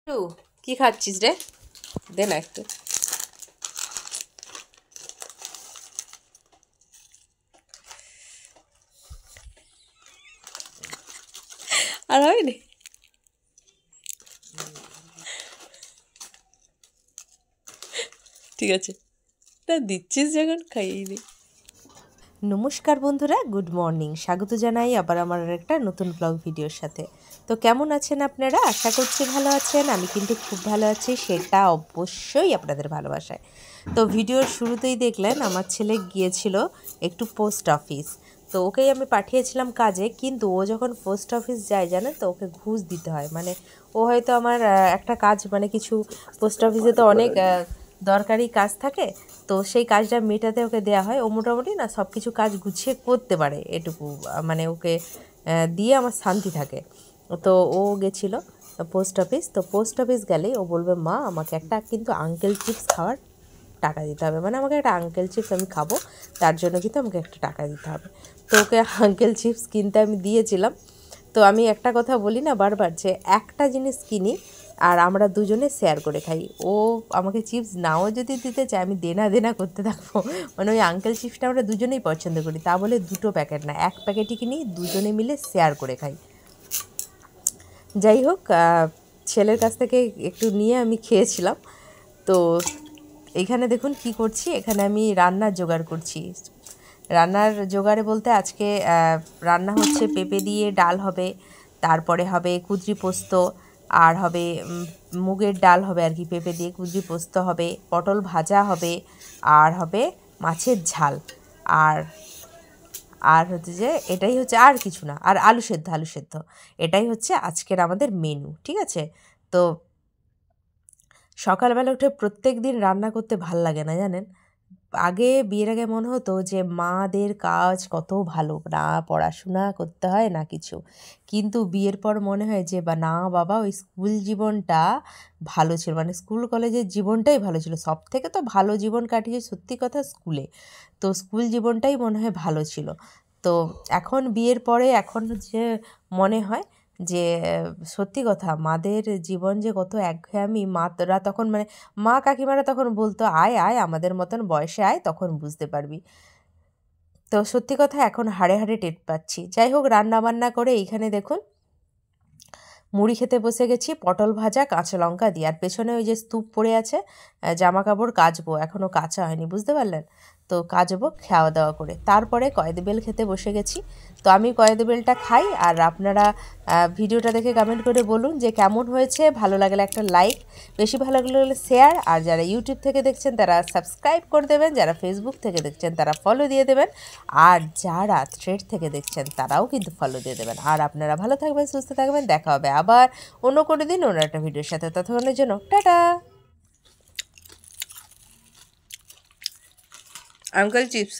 একটু কি খাচ্ছিস রে? দে না একটু। আর হয়নি? ঠিক আছে, তা দিচ্ছিস যখন খাইয়ে নি। নমস্কার বন্ধুরা, গুড মর্নিং। স্বাগত জানাই আবার আমার একটা নতুন ব্লগ ভিডিওর সাথে। তো কেমন আছেন আপনারা? আশা করছি ভালো আছেন। আমি কিন্তু খুব ভালো আছি, সেটা অবশ্যই আপনাদের ভালোবাসায়। তো ভিডিওর শুরুতেই দেখলেন আমার ছেলে গিয়েছিল একটু পোস্ট অফিস। তো ওকেই আমি পাঠিয়েছিলাম কাজে, কিন্তু ও যখন পোস্ট অফিস যায় জানেন তো ওকে ঘুষ দিতে হয়। মানে ও হয়তো আমার একটা কাজ, মানে কিছু পোস্ট অফিসে তো অনেক দরকারি কাজ থাকে, তো সেই কাজটা মেটাতে ওকে দেওয়া হয়। ও মোটামুটি না সব কিছু কাজ গুছিয়ে করতে পারে, এটুকু মানে ওকে দিয়ে আমার শান্তি থাকে। তো ও গেছিলো পোস্ট অফিস। তো পোস্ট অফিস গেলেই ও বলবে, মা আমাকে একটা কিন্তু আঙ্কেল চিপস খাওয়ার টাকা দিতে হবে, মানে আমাকে একটা আঙ্কেল চিপস আমি খাবো, তার জন্য কিন্তু আমাকে একটা টাকা দিতে হবে। তো ওকে আঙ্কেল চিপস কিনতে আমি দিয়েছিলাম। তো আমি একটা কথা বলি না বারবার, যে একটা জিনিস কিনি আর আমরা দুজনে শেয়ার করে খাই। ও আমাকে চিপস নাও যদি দিতে চায়, আমি দেনা দেনা করতে থাকবো। মানে ওই আঙ্কেল চিপসটা আমরা দুজনেই পছন্দ করি, তা বলে দুটো প্যাকেট না, এক প্যাকেটই কিনি, দুজনে মিলে শেয়ার করে খাই। যাই হোক, ছেলের কাছ থেকে একটু নিয়ে আমি খেয়েছিলাম। তো এখানে দেখুন কি করছি, এখানে আমি রান্নার জোগাড় করছি। রান্নার জোগাড়ে বলতে আজকে রান্না হচ্ছে পেঁপে দিয়ে ডাল হবে, তারপরে হবে কুঁদরি পোস্ত, আর হবে মুগের ডাল হবে আর কি, পেঁপে দিয়ে কুঁদরি পোস্ত হবে, পটল ভাজা হবে, আর হবে মাছের ঝাল, আর আর হচ্ছে যে এটাই হচ্ছে, আর কিছু না, আর আলু সেদ্ধ, আলু সেদ্ধ। এটাই হচ্ছে আজকের আমাদের মেনু, ঠিক আছে? তো সকালবেলা উঠে প্রত্যেক দিন রান্না করতে ভাল লাগে না জানেন। আগে, বিয়ের আগে মনে হতো যে মাদের কাজ কত ভালো, না পড়াশোনা করতে হয় না কিছু। কিন্তু বিয়ের পর মনে হয় যে বা না বাবা, ওই স্কুল জীবনটা ভালো ছিল, মানে স্কুল কলেজের জীবনটাই ভালো ছিল। সব থেকে তো ভালো জীবন কাটিয়েছে সত্যি কথা স্কুলে। তো স্কুল জীবনটাই মনে হয় ভালো ছিল। তো এখন বিয়ের পরে এখন যে মনে হয় যে সত্যি কথা, মাদের জীবন যে কত একঘেয়েমি। মারা তখন, মানে মা কাকিমারা তখন বলতো, আয় আয় আমাদের মতন বয়সে আয়, তখন বুঝতে পারবি। তো সত্যি কথা এখন হাড়ে হাড়ে টের পাচ্ছি। যাই হোক, রান্না বান্না করে এইখানে দেখুন মুড়ি খেতে বসে গেছি, পটল ভাজা কাঁচা লঙ্কা দিয়ে। আর পেছনে ওই যে স্তূপ পড়ে আছে, জামা কাপড় কাচবো, এখনও কাচা হয়নি, বুঝতে পারলেন? তো কাচবো খাওয়া দাওয়া করে। তারপরে কয়েদি বেল খেতে বসে গেছি। তো আমি কয়েদি বেলটা খাই, আর আপনারা ভিডিওটা দেখে কমেন্ট করে বলুন যে কেমন হয়েছে। ভালো লাগলে একটা লাইক, বেশি ভালো লাগলে শেয়ার, আর যারা ইউটিউব থেকে দেখছেন তারা সাবস্ক্রাইব করে দেবেন, যারা ফেসবুক থেকে দেখছেন তারা ফলো দিয়ে দেবেন, আর যারা থ্রেড থেকে দেখছেন তারাও কিন্তু ফলো দিয়ে দেবেন। আর আপনারা ভালো থাকবেন, সুস্থ থাকবেন। দেখা হবে আবার অন্য কোনো দিন অন্য একটা ভিডিওর সাথে। ততক্ষণের জন্য টাটা। Uncle chips.